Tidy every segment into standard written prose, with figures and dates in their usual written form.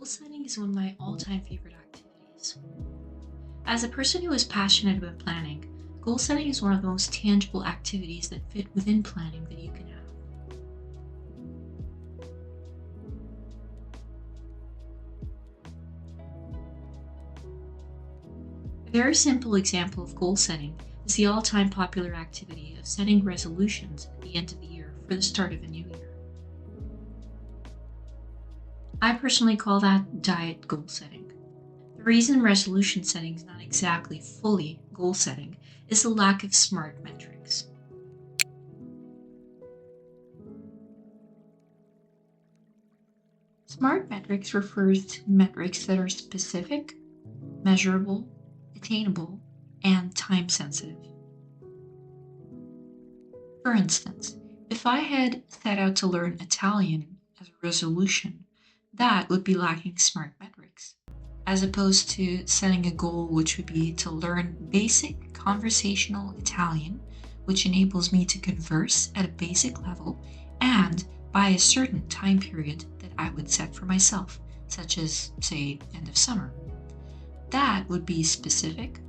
setting is one of my all-time favorite activities. As a person who is passionate about planning, goal setting is one of the most tangible activities that fit within planning that you can have. A very simple example of goal setting is the all-time popular activity of setting resolutions at the end of the year for the start of a new year. I personally call that diet goal setting. The reason resolution setting is not exactly fully goal setting is the lack of SMART metrics. SMART metrics refers to metrics that are specific, measurable, attainable, and time sensitive. For instance, if I had set out to learn Italian as a resolution, that would be lacking SMART metrics, as opposed to setting a goal which would be to learn basic conversational Italian, which enables me to converse at a basic level and by a certain time period that I would set for myself, such as, say, end of summer. That would be specific,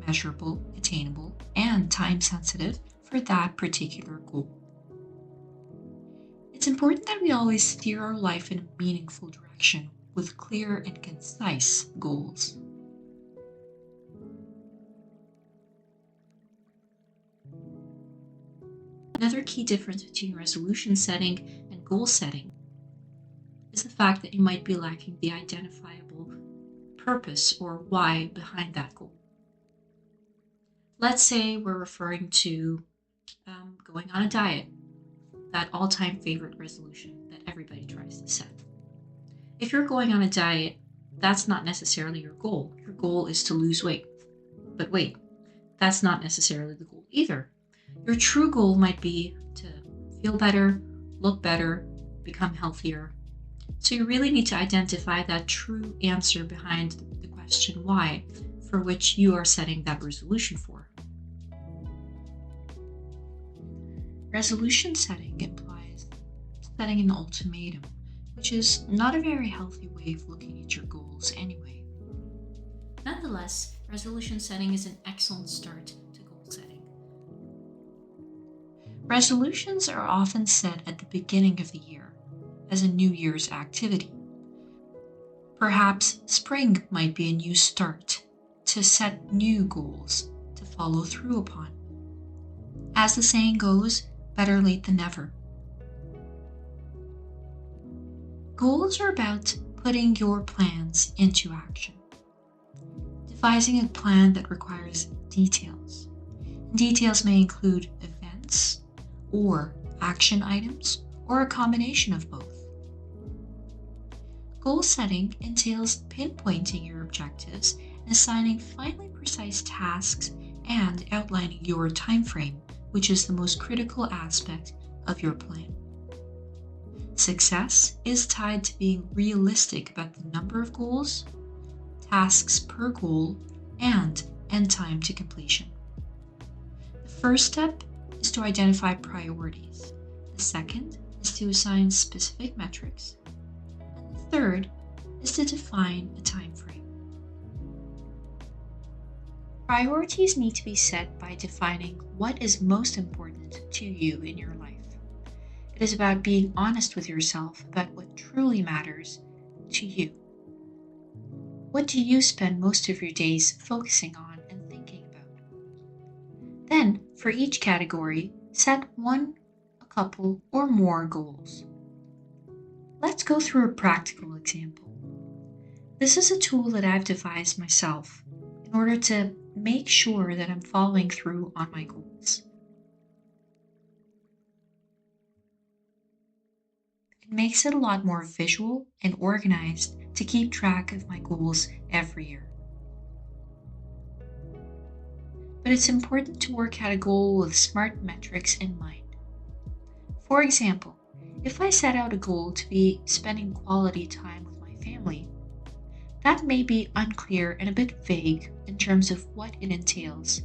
measurable, attainable, and time sensitive for that particular goal. It's important that we always steer our life in a meaningful direction with clear and concise goals. Another key difference between resolution setting and goal setting is the fact that you might be lacking the identifiable purpose or why behind that goal. Let's say we're referring to going on a diet, that all-time favorite resolution that everybody tries to set. If you're going on a diet, that's not necessarily your goal. Your goal is to lose weight. But wait, that's not necessarily the goal either. Your true goal might be to feel better, look better, become healthier. So you really need to identify that true answer behind the question why, for which you are setting that resolution for. Resolution setting implies setting an ultimatum, which is not a very healthy way of looking at your goals anyway. Nonetheless, resolution setting is an excellent start to goal setting. Resolutions are often set at the beginning of the year as a New Year's activity. Perhaps spring might be a new start to set new goals to follow through upon. As the saying goes, better late than never. Goals are about putting your plans into action. Devising a plan that requires details. Details may include events or action items or a combination of both. Goal setting entails pinpointing your objectives and assigning finely precise tasks and outlining your time frame, which is the most critical aspect of your plan. Success is tied to being realistic about the number of goals, tasks per goal, and end time to completion. The first step is to identify priorities. The second is to assign specific metrics. And the third is to define a time frame. Priorities need to be set by defining what is most important to you in your life. It is about being honest with yourself about what truly matters to you. What do you spend most of your days focusing on and thinking about? Then, for each category, set one, a couple, or more goals. Let's go through a practical example. This is a tool that I've devised myself in order to make sure that I'm following through on my goals. It makes it a lot more visual and organized to keep track of my goals every year. But it's important to work out a goal with SMART metrics in mind. For example, if I set out a goal to be spending quality time with my family, that may be unclear and a bit vague in terms of what it entails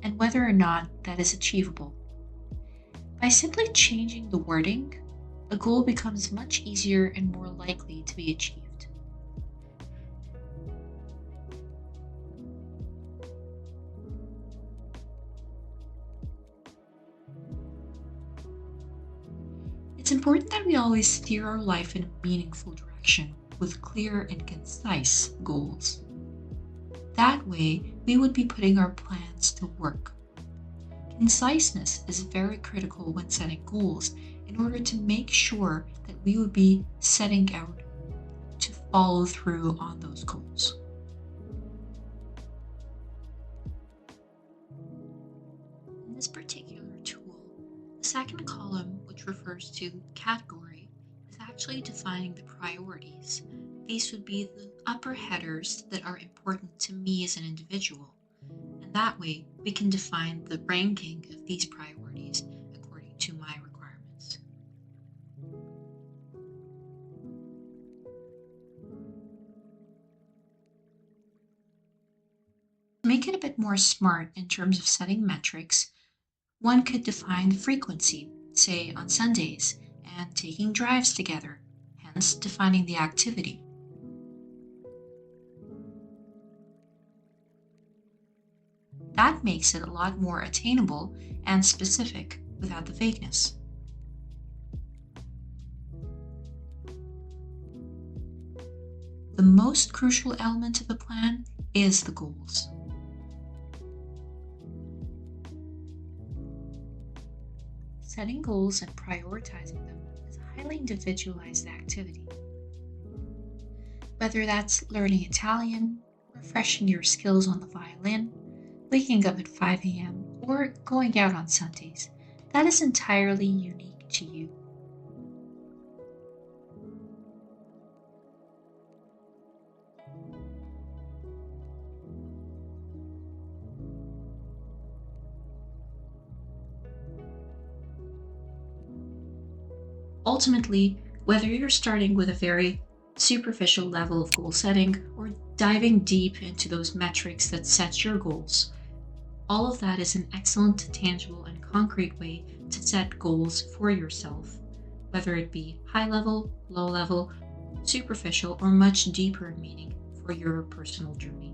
and whether or not that is achievable. By simply changing the wording, a goal becomes much easier and more likely to be achieved. important that we always steer our life in a meaningful direction with clear and concise goals. That way, we would be putting our plans to work. Conciseness is very critical when setting goals in order to make sure that we would be setting out to follow through on those goals. In this particular tool, the second column, which refers to category, is actually defining the priorities. These would be the upper headers that are important to me as an individual. And that way, we can define the ranking of these priorities according to my requirements. To make it a bit more smart in terms of setting metrics, one could define frequency, say on Sundays, and taking drives together, hence defining the activity. That makes it a lot more attainable and specific without the vagueness. The most crucial element of the plan is the goals. Setting goals and prioritizing them is a highly individualized activity. Whether that's learning Italian, refreshing your skills on the violin, waking up at 5 a.m., or going out on Sundays, that is entirely unique to you. Ultimately, whether you're starting with a very superficial level of goal setting or diving deep into those metrics that set your goals, all of that is an excellent, tangible, and concrete way to set goals for yourself, whether it be high level, low level, superficial, or much deeper in meaning for your personal journey.